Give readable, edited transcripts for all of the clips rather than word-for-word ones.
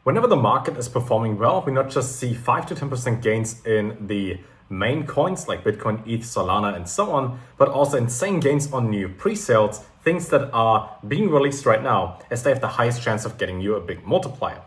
Whenever the market is performing well, we not just see 5 to 10% gains in the main coins like Bitcoin, ETH, Solana, and so on, but also insane gains on new pre-sales, things that are being released right now, as they have the highest chance of getting you a big multiplier.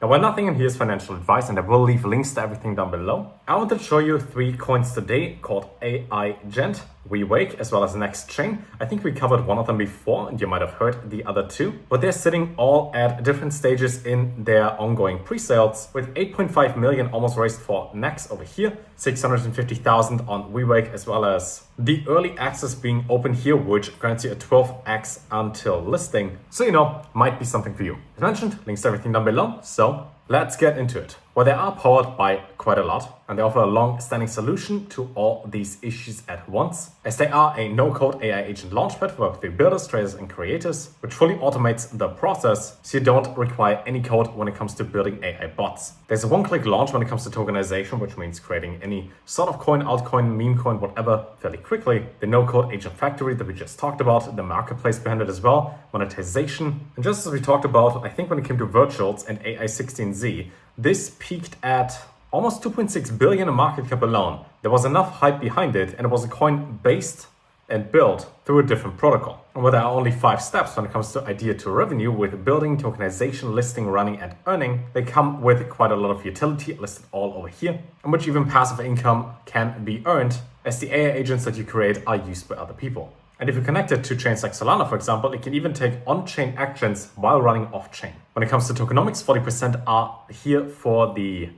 Now, while nothing in here is financial advice, and I will leave links to everything down below, I wanted to show you 3 coins today called Aigent, WeWake, as well as NexChain. I think we covered one of them before, and you might have heard the other 2, but they're sitting all at different stages in their ongoing pre-sales, with 8.5 million almost raised for Nex over here, 650,000 on WeWake, as well as the early access being open here, which grants you a 12x until listing. So, might be something for you. As mentioned, links to everything down below. So let's get into it. Well, they are powered by quite a lot, and they offer a long-standing solution to all these issues at once, as they are a no-code AI agent launchpad for Web3 builders, traders, and creators, which fully automates the process, so you don't require any code when it comes to building AI bots. There's a one-click launch when it comes to tokenization, which means creating any sort of coin, altcoin, meme coin, whatever, fairly quickly. The no-code agent factory that we just talked about, the marketplace behind it as well, monetization. And just as we talked about, I think when it came to virtuals and AI16Z, this peaked at almost 2.6 billion in market cap alone. There was enough hype behind it, and it was a coin based and built through a different protocol. And where there are only 5 steps when it comes to idea to revenue, with building, tokenization, listing, running, and earning, they come with quite a lot of utility listed all over here, in which even passive income can be earned, as the AI agents that you create are used by other people. And if you connect it to chains like Solana, for example, it can even take on-chain actions while running off-chain. When it comes to tokenomics, 40% are here for the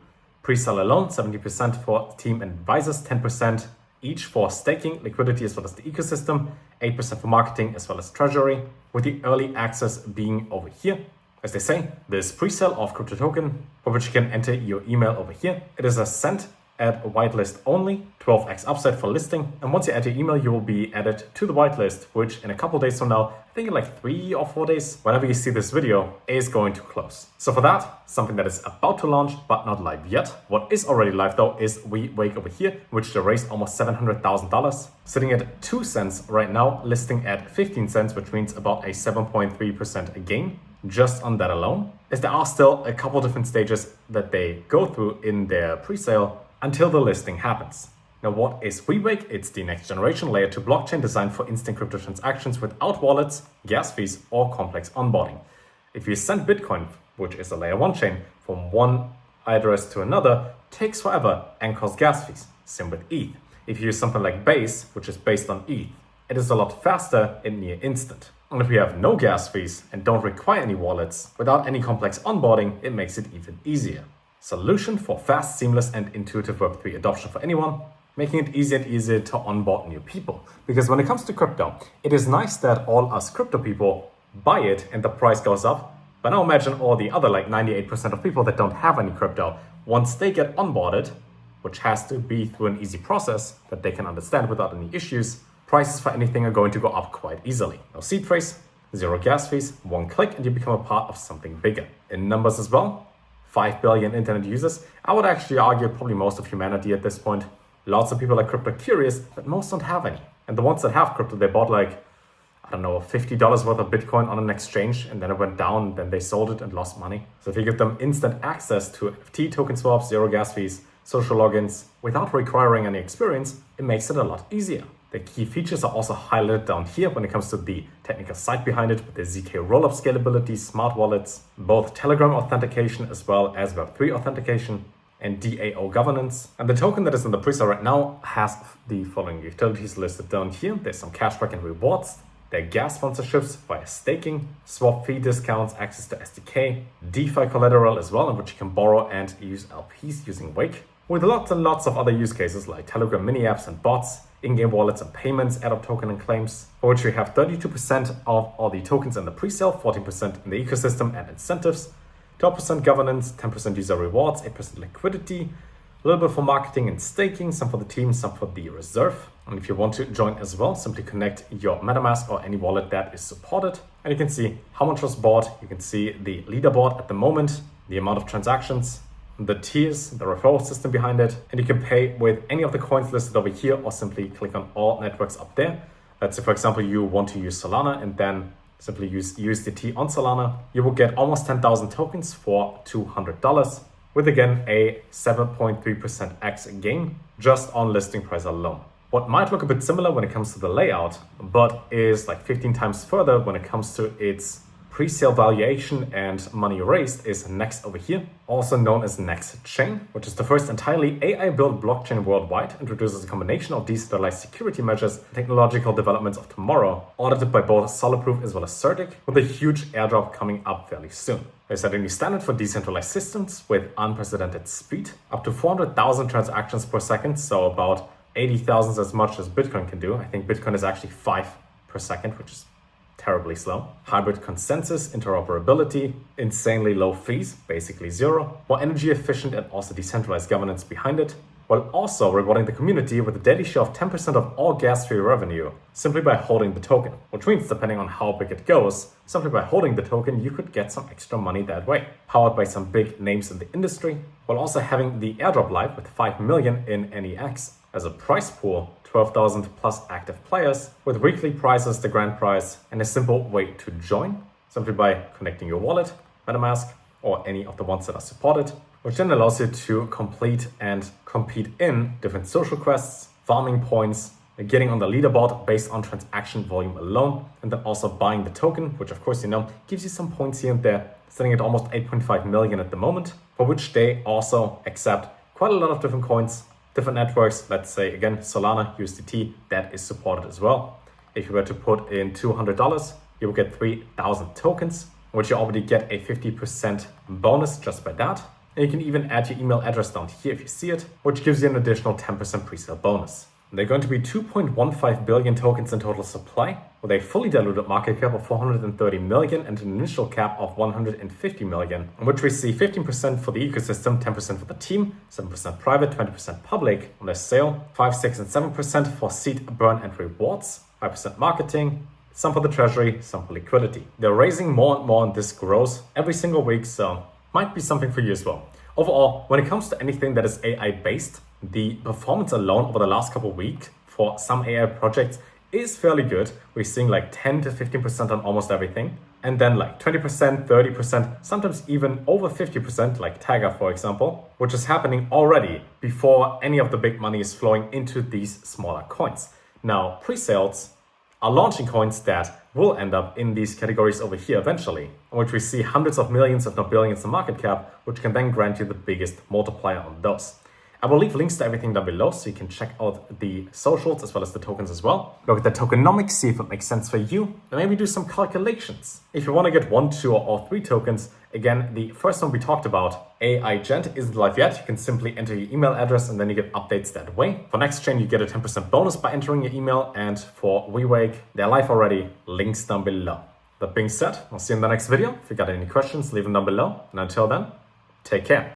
Presale alone, 70% for team and advisors, 10% each for staking, liquidity, as well as the ecosystem, 8% for marketing, as well as treasury, with the early access being over here. As they say, this presale of crypto token, for which you can enter your email over here. It is a cent at whitelist only, 12x upside for listing, and once you add your email, you will be added to the whitelist, which in a couple days from now, I think in like 3 or 4 days, whenever you see this video, is going to close. So for that, something that is about to launch but not live yet. What is already live though is WeWake over here, which they raised almost $700,000, sitting at 2 cents right now, listing at 15 cents, which means about a 7.3% gain just on that alone, as there are still a couple different stages that they go through in their pre-sale until the listing happens. Now, what is WeWake? It's the next generation layer 2 blockchain designed for instant crypto transactions without wallets, gas fees, or complex onboarding. If you send Bitcoin, which is a layer 1 chain, from one address to another, it takes forever and costs gas fees. Same with ETH. If you use something like Base, which is based on ETH, it is a lot faster and near instant. And if you have no gas fees and don't require any wallets, without any complex onboarding, it makes it even easier. Solution for fast, seamless, and intuitive Web3 adoption for anyone, making it easier and easier to onboard new people. Because when it comes to crypto, it is nice that all us crypto people buy it and the price goes up. But now imagine all the other 98% of people that don't have any crypto. Once they get onboarded, which has to be through an easy process that they can understand without any issues, prices for anything are going to go up quite easily. No seed phrase, 0 gas fees, 1 click, and you become a part of something bigger. In numbers as well, 5 billion internet users. I would actually argue probably most of humanity at this point. Lots of people are crypto curious, but most don't have any. And the ones that have crypto, they bought $50 worth of Bitcoin on an exchange, and then it went down, then they sold it and lost money. So if you give them instant access to NFT token swaps, 0 gas fees, social logins, without requiring any experience, it makes it a lot easier. The key features are also highlighted down here when it comes to the technical side behind it, with the ZK rollup scalability, smart wallets, both Telegram authentication as well as Web3 authentication, and DAO governance. And the token that is in the presale right now has the following utilities listed down here. There's some cashback and rewards. There are gas sponsorships via staking, swap fee discounts, access to SDK, DeFi collateral as well, in which you can borrow and use LPs using Wake, with lots and lots of other use cases like Telegram mini apps and bots, in-game wallets and payments, add-up token and claims, for which we have 32% of all the tokens in the presale, 14% in the ecosystem and incentives, 12% governance, 10% user rewards, 8% liquidity, a little bit for marketing and staking, some for the team, some for the reserve. And if you want to join as well, simply connect your MetaMask or any wallet that is supported. And you can see how much was bought. You can see the leaderboard at the moment, the amount of transactions, the tiers, the referral system behind it. And you can pay with any of the coins listed over here, or simply click on all networks up there. Let's say, for example, you want to use Solana and then simply use USDT on Solana, you will get almost 10,000 tokens for $200, with again a 7.3% X gain just on listing price alone. What might look a bit similar when it comes to the layout, but is like 15 times further when it comes to its pre-sale valuation and money raised is next over here, also known as NexChain, which is the first entirely AI-built blockchain worldwide, introduces a combination of decentralized security measures and technological developments of tomorrow, audited by both Solidproof as well as CertiK, with a huge airdrop coming up fairly soon. They set a new standard for decentralized systems with unprecedented speed, up to 400,000 transactions per second, so about 80,000 as much as Bitcoin can do. I think Bitcoin is actually 5 per second, which is terribly slow. Hybrid consensus, interoperability, insanely low fees, basically zero, more energy efficient and also decentralized governance behind it, while also rewarding the community with a daily share of 10% of all gas-free revenue, simply by holding the token, which means depending on how big it goes, simply by holding the token, you could get some extra money that way, powered by some big names in the industry, while also having the airdrop live with 5 million in NEX as a prize pool, 12,000 plus active players, with weekly prizes, the grand prize, and a simple way to join, simply by connecting your wallet, MetaMask, or any of the ones that are supported, which then allows you to complete and compete in different social quests, farming points, getting on the leaderboard based on transaction volume alone, and then also buying the token, which of course, gives you some points here and there, sitting at almost 8.5 million at the moment, for which they also accept quite a lot of different coins, different networks. Let's say again, Solana, USDT, that is supported as well. If you were to put in $200, you will get 3,000 tokens, which you already get a 50% bonus just by that. And you can even add your email address down here if you see it, which gives you an additional 10% pre-sale bonus. They're going to be 2.15 billion tokens in total supply, with a fully diluted market cap of 430 million and an initial cap of 150 million, in which we see 15% for the ecosystem, 10% for the team, 7% private, 20% public on their sale, 5, 6, and 7% for seed burn and rewards, 5% marketing, some for the treasury, some for liquidity. They're raising more and more, and this grows every single week, so might be something for you as well. Overall, when it comes to anything that is AI-based, the performance alone over the last couple of weeks for some AI projects is fairly good. We're seeing like 10 to 15% on almost everything. And then like 20%, 30%, sometimes even over 50%, like Tagger, for example, which is happening already before any of the big money is flowing into these smaller coins. Now, pre-sales are launching coins that will end up in these categories over here eventually, in which we see hundreds of millions, if not billions in market cap, which can then grant you the biggest multiplier on those. I will leave links to everything down below so you can check out the socials as well as the tokens as well. Look at the tokenomics, see if it makes sense for you, and maybe do some calculations. If you want to get 1, 2, or 3 tokens, again, the first one we talked about, Aigent, isn't live yet. You can simply enter your email address and then you get updates that way. For NexChain, you get a 10% bonus by entering your email, and for WeWake, they're live already. Links down below. That being said, I'll see you in the next video. If you got any questions, leave them down below. And until then, take care.